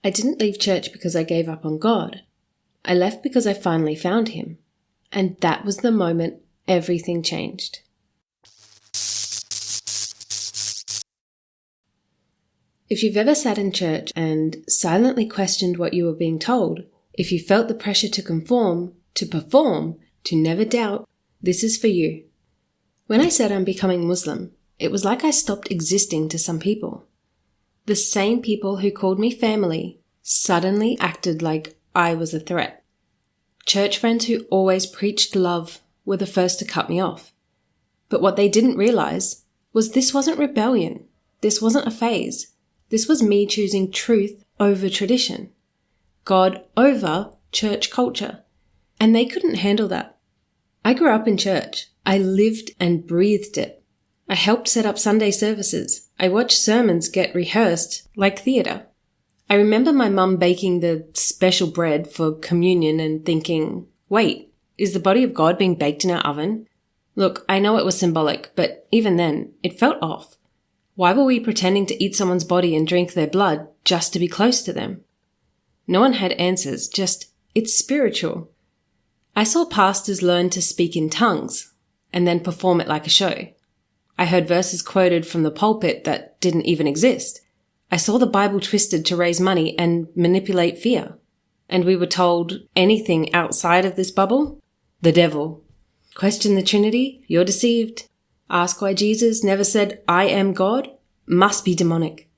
I didn't leave church because I gave up on God. I left because I finally found Him. And that was the moment everything changed. If you've ever sat in church and silently questioned what you were being told, if you felt the pressure to conform, to perform, to never doubt, this is for you. When I said I'm becoming Muslim, it was like I stopped existing to some people. The same people who called me family suddenly acted like I was a threat. Church friends who always preached love were the first to cut me off. But what they didn't realize was this wasn't rebellion. This wasn't a phase. This was me choosing truth over tradition, God over church culture, and they couldn't handle that. I grew up in church. I lived and breathed it. I helped set up Sunday services. I watched sermons get rehearsed like theatre. I remember my mum baking the special bread for communion and thinking, wait, is the body of God being baked in our oven? Look, I know it was symbolic, but even then, it felt off. Why were we pretending to eat someone's body and drink their blood just to be close to them? No one had answers, just, it's spiritual. I saw pastors learn to speak in tongues and then perform it like a show. I heard verses quoted from the pulpit that didn't even exist. I saw the Bible twisted to raise money and manipulate fear. And we were told anything outside of this bubble? The devil. Question the Trinity? You're deceived. Ask why Jesus never said, I am God? Must be demonic.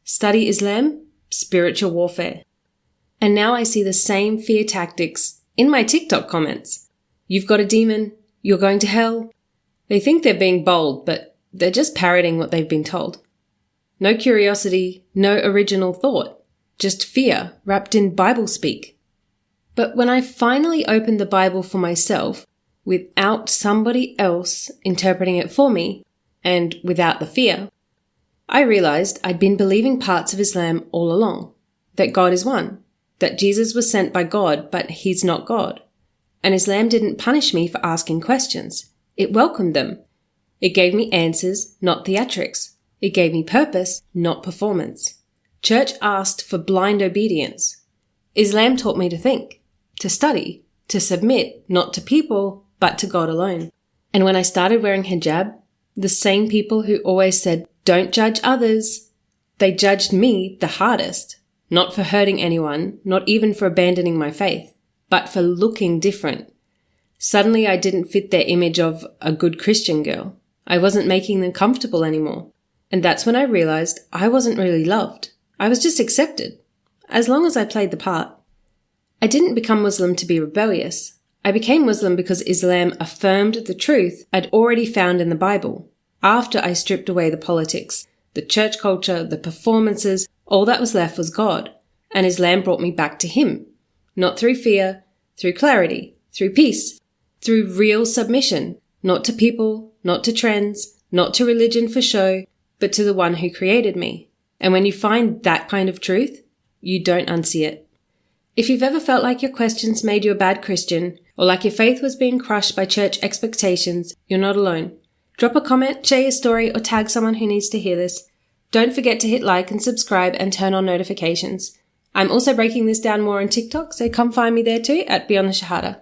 Study Islam? Spiritual warfare. And now I see the same fear tactics in my TikTok comments. You've got a demon. You're going to hell. They think they're being bold, but they're just parroting what they've been told. No curiosity, no original thought. Just fear wrapped in Bible speak. But when I finally opened the Bible for myself, without somebody else interpreting it for me, and without the fear, I realized I'd been believing parts of Islam all along. That God is one. That Jesus was sent by God, but He's not God. And Islam didn't punish me for asking questions. It welcomed them. It gave me answers, not theatrics. It gave me purpose, not performance. Church asked for blind obedience. Islam taught me to think, to study, to submit, not to people, but to God alone. And when I started wearing hijab, the same people who always said, don't judge others, they judged me the hardest, not for hurting anyone, not even for abandoning my faith, but for looking different. Suddenly I didn't fit their image of a good Christian girl. I wasn't making them comfortable anymore. And that's when I realized I wasn't really loved. I was just accepted, as long as I played the part. I didn't become Muslim to be rebellious. I became Muslim because Islam affirmed the truth I'd already found in the Bible. After I stripped away the politics, the church culture, the performances, all that was left was God. And Islam brought me back to Him. Not through fear, through clarity, through peace, through real submission. Not to people, not to trends, not to religion for show, but to the one who created me. And when you find that kind of truth, you don't unsee it. If you've ever felt like your questions made you a bad Christian, or like your faith was being crushed by church expectations, you're not alone. Drop a comment, share your story, or tag someone who needs to hear this. Don't forget to hit like and subscribe and turn on notifications. I'm also breaking this down more on TikTok, so come find me there too at Beyond The Shahada.